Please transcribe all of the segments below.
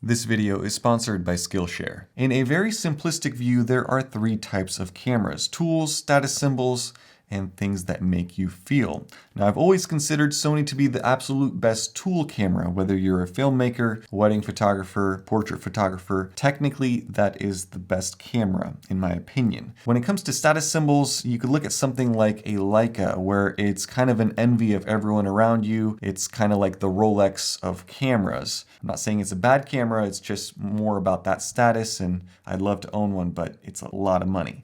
This video is sponsored by Skillshare. In a very simplistic view, there are three types of cameras: tools, status symbols, and things that make you feel. Now, I've always considered Sony to be the absolute best tool camera, whether you're a filmmaker, wedding photographer, portrait photographer. Technically, that is the best camera, in my opinion. When it comes to status symbols, you could look at something like a Leica, where it's kind of an envy of everyone around you. It's kind of like the Rolex of cameras. I'm not saying it's a bad camera, it's just more about that status, and I'd love to own one, but it's a lot of money.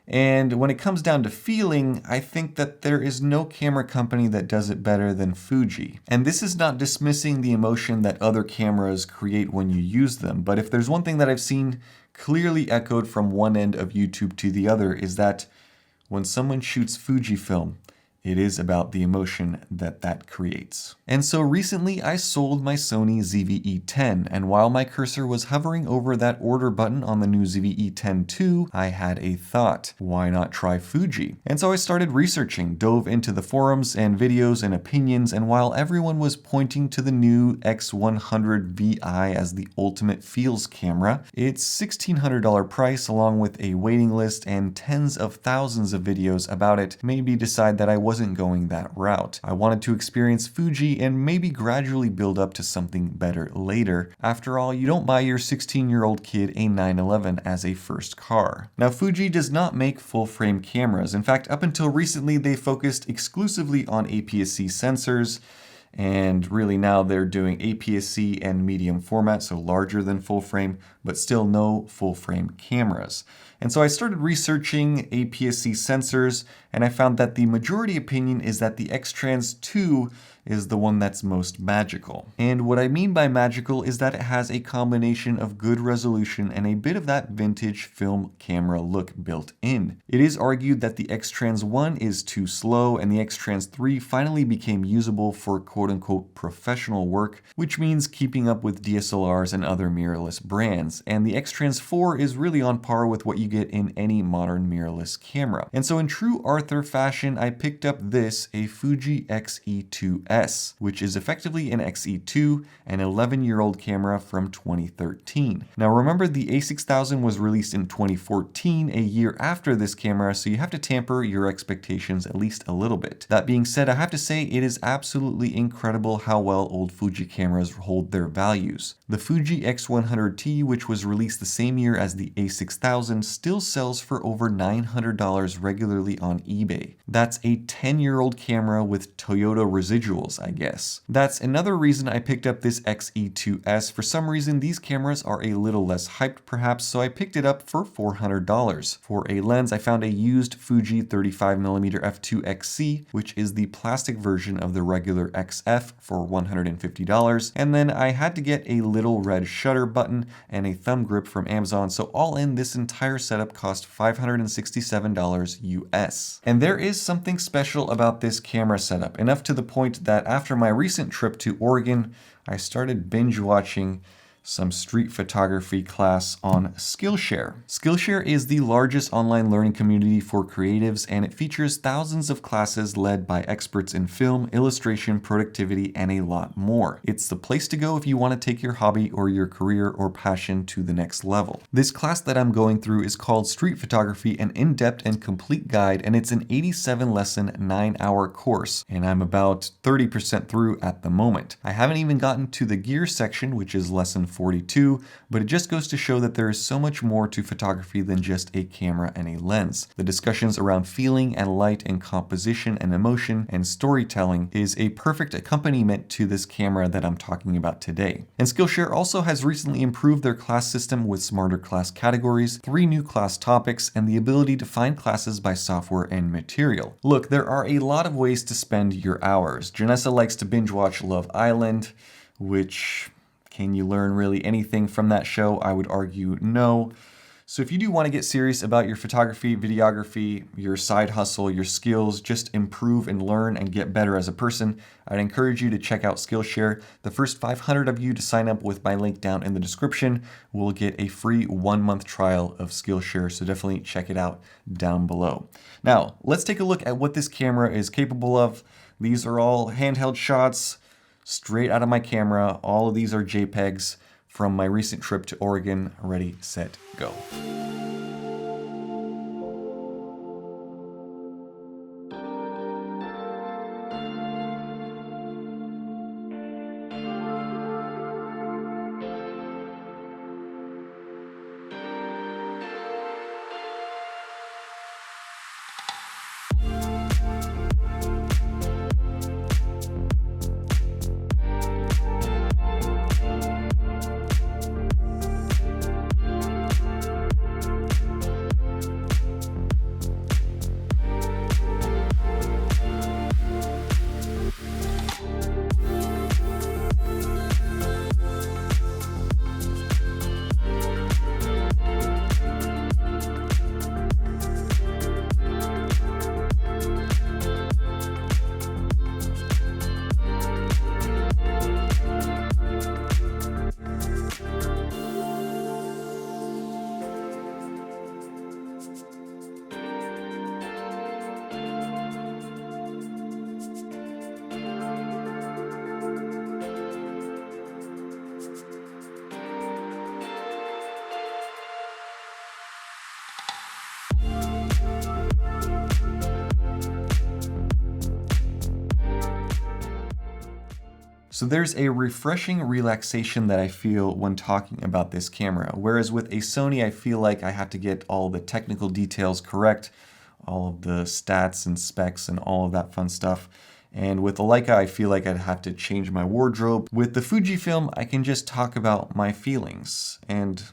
And when it comes down to feeling, I think that there is no camera company that does it better than Fuji. And this is not dismissing the emotion that other cameras create when you use them, but if there's one thing that I've seen clearly echoed from one end of YouTube to the other, is that when someone shoots Fujifilm, it is about the emotion that that creates. And so recently I sold my Sony ZV-E10, and while my cursor was hovering over that order button on the new ZV-E10 II, I had a thought: why not try Fuji? And so I started researching, dove into the forums and videos and opinions, and while everyone was pointing to the new X100VI as the ultimate feels camera, its $1,600 price along with a waiting list and tens of thousands of videos about it made me decide that I wasn't going that route. I wanted to experience Fuji and maybe gradually build up to something better later. After all, you don't buy your 16-year-old kid a 911 as a first car. Now, Fuji does not make full-frame cameras. In fact, up until recently, they focused exclusively on APS-C sensors, and really now they're doing APS-C and medium format, so larger than full frame, but still no full frame cameras. And so I started researching APS-C sensors, and I found that the majority opinion is that the X-Trans 2 is the one that's most magical. And what I mean by magical is that it has a combination of good resolution and a bit of that vintage film camera look built in. It is argued that the X-Trans 1 is too slow, and the X-Trans 3 finally became usable for quote-unquote professional work, which means keeping up with DSLRs and other mirrorless brands. And the X-Trans 4 is really on par with what you get in any modern mirrorless camera. And so in true Arthur fashion, I picked up this, a Fuji X-E2S, which is effectively an X-E2, an 11-year-old camera from 2013. Now remember, the A6000 was released in 2014, a year after this camera, so you have to temper your expectations at least a little bit. That being said, I have to say it is absolutely incredible how well old Fuji cameras hold their values. The Fuji X100T, which was released the same year as the A6000, still sells for over $900 regularly on eBay. That's a 10-year-old camera with Toyota residuals, I guess. That's another reason I picked up this X-E2S. For some reason, these cameras are a little less hyped perhaps, so I picked it up for $400. For a lens, I found a used Fuji 35mm f2.x-C, which is the plastic version of the regular XF, for $150. And then I had to get a little red shutter button and a thumb grip from Amazon, so all in, this entire setup cost $567 US. And there is something special about this camera setup, enough to the point that after my recent trip to Oregon, I started binge watching some street photography class on Skillshare. Skillshare is the largest online learning community for creatives, and it features thousands of classes led by experts in film, illustration, productivity, and a lot more. It's the place to go if you want to take your hobby or your career or passion to the next level. This class that I'm going through is called Street Photography, an in-depth and complete guide, and it's an 87-lesson, 9-hour course, and I'm about 30% through at the moment. I haven't even gotten to the gear section, which is lesson 42, but it just goes to show that there is so much more to photography than just a camera and a lens. The discussions around feeling and light and composition and emotion and storytelling is a perfect accompaniment to this camera that I'm talking about today. And Skillshare also has recently improved their class system with smarter class categories, 3 new class topics, and the ability to find classes by software and material. Look, there are a lot of ways to spend your hours. Janessa likes to binge watch Love Island, which... can you learn really anything from that show? I would argue no. So if you do want to get serious about your photography, videography, your side hustle, your skills, just improve and learn and get better as a person, I'd encourage you to check out Skillshare. The first 500 of you to sign up with my link down in the description will get a free 1-month trial of Skillshare, so definitely check it out down below. Now, let's take a look at what this camera is capable of. These are all handheld shots straight out of my camera. All of these are JPEGs from my recent trip to Oregon. Ready, set, go. So there's a refreshing relaxation that I feel when talking about this camera, whereas with a Sony, I feel like I have to get all the technical details correct, all of the stats and specs and all of that fun stuff. And with the Leica, I feel like I'd have to change my wardrobe. With the Fujifilm, I can just talk about my feelings, and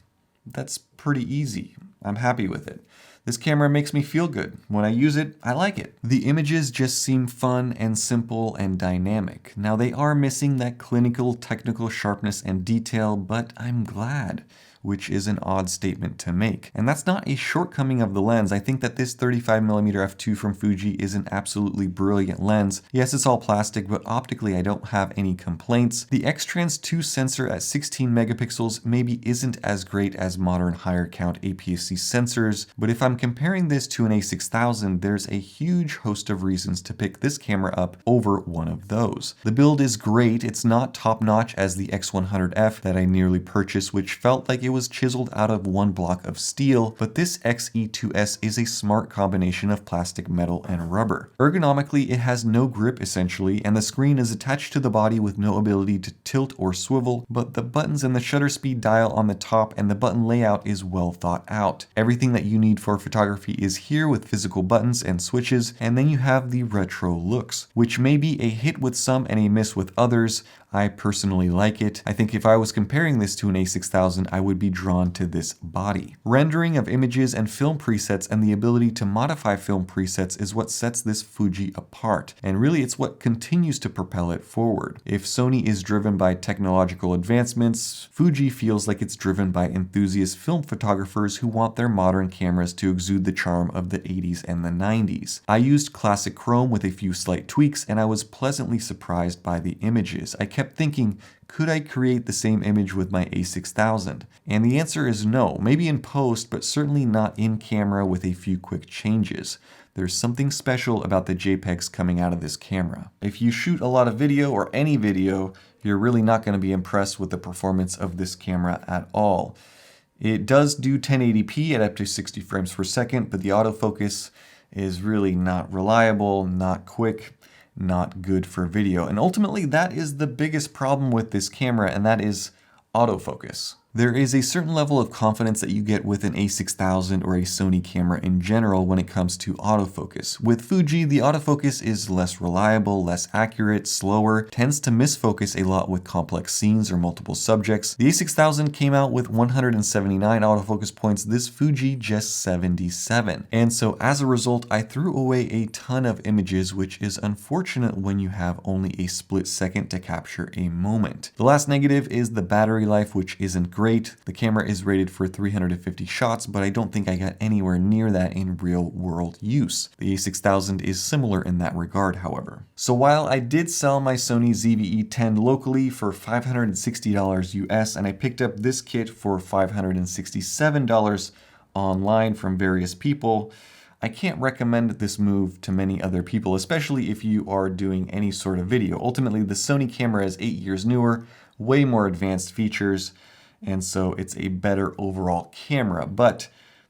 that's pretty easy. I'm happy with it. This camera makes me feel good. When I use it, I like it. The images just seem fun and simple and dynamic. Now they are missing that clinical, technical sharpness and detail, but I'm glad, which is an odd statement to make. And that's not a shortcoming of the lens. I think that this 35mm f2 from Fuji is an absolutely brilliant lens. Yes, it's all plastic, but optically I don't have any complaints. The X-Trans 2 sensor at 16 megapixels maybe isn't as great as modern higher count APS-C sensors, but if I'm comparing this to an A6000, there's a huge host of reasons to pick this camera up over one of those. The build is great. It's not top-notch as the X100F that I nearly purchased, which felt like it was chiseled out of one block of steel, but this X-E2S is a smart combination of plastic, metal, and rubber. Ergonomically, it has no grip essentially, and the screen is attached to the body with no ability to tilt or swivel, but the buttons and the shutter speed dial on the top and the button layout is well thought out. Everything that you need for photography is here with physical buttons and switches, and then you have the retro looks, which may be a hit with some and a miss with others. I personally like it. I think if I was comparing this to an A6000, I would be drawn to this body. Rendering of images and film presets and the ability to modify film presets is what sets this Fuji apart, and really it's what continues to propel it forward. If Sony is driven by technological advancements, Fuji feels like it's driven by enthusiast film photographers who want their modern cameras to exude the charm of the 80s and the 90s. I used classic chrome with a few slight tweaks, and I was pleasantly surprised by the images. I kept thinking, could I create the same image with my A6000? And the answer is no, maybe in post, but certainly not in camera with a few quick changes. There's something special about the JPEGs coming out of this camera. If you shoot a lot of video or any video, you're really not going to be impressed with the performance of this camera at all. It does do 1080p at up to 60 frames per second, but the autofocus is really not reliable, not quick, not good for video. And ultimately, that is the biggest problem with this camera, and that is autofocus. There is a certain level of confidence that you get with an A6000 or a Sony camera in general when it comes to autofocus. With Fuji, the autofocus is less reliable, less accurate, slower, tends to misfocus a lot with complex scenes or multiple subjects. The A6000 came out with 179 autofocus points, this Fuji just 77. And so as a result, I threw away a ton of images, which is unfortunate when you have only a split second to capture a moment. The last negative is the battery life, which isn't great. The camera is rated for 350 shots, but I don't think I got anywhere near that in real world use. The A6000 is similar in that regard, however. So while I did sell my Sony ZV-E10 locally for $560 US, and I picked up this kit for $567 online from various people, I can't recommend this move to many other people, especially if you are doing any sort of video. Ultimately, the Sony camera is 8 years newer, way more advanced features, and so it's a better overall camera. But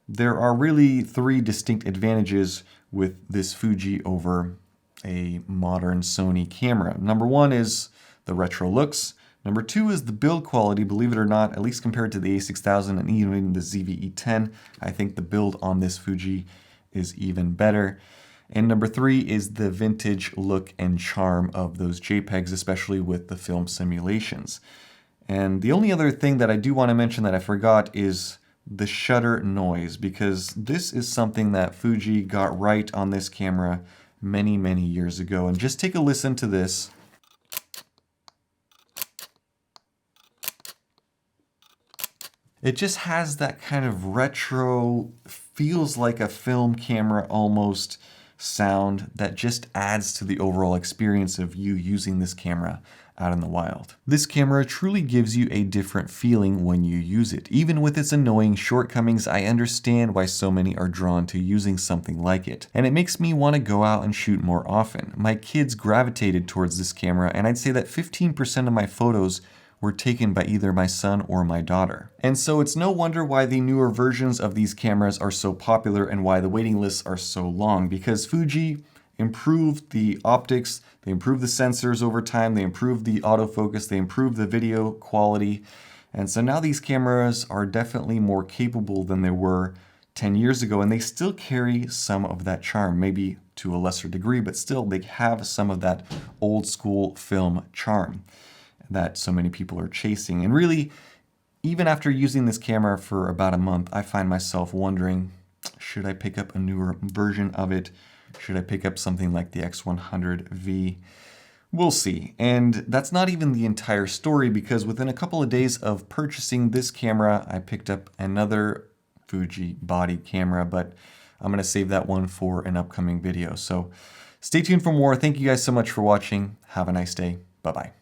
there are really three distinct advantages with this Fuji over a modern Sony camera. Number one is the retro looks. Number two is the build quality. Believe it or not, at least compared to the A6000 and even the ZV-E10, I think the build on this Fuji is even better. And number three is the vintage look and charm of those JPEGs, especially with the film simulations. And the only other thing that I do want to mention that I forgot is the shutter noise, because this is something that Fuji got right on this camera many, many years ago. And just take a listen to this. It just has that kind of retro, feels like a film camera almost sound that just adds to the overall experience of you using this camera out in the wild. This camera truly gives you a different feeling when you use it. Even with its annoying shortcomings, I understand why so many are drawn to using something like it. And it makes me want to go out and shoot more often. My kids gravitated towards this camera, and I'd say that 15% of my photos were taken by either my son or my daughter. And so it's no wonder why the newer versions of these cameras are so popular and why the waiting lists are so long, because Fuji improved the optics, they improved the sensors over time, they improved the autofocus, they improved the video quality. And so now these cameras are definitely more capable than they were 10 years ago, and they still carry some of that charm, maybe to a lesser degree, but still they have some of that old school film charm that so many people are chasing. And really, even after using this camera for about a month, I find myself wondering, should I pick up a newer version of it? Should I pick up something like the X100V? We'll see. And that's not even the entire story, because within a couple of days of purchasing this camera, I picked up another Fuji body camera, but I'm going to save that one for an upcoming video. So stay tuned for more. Thank you guys so much for watching. Have a nice day. Bye-bye.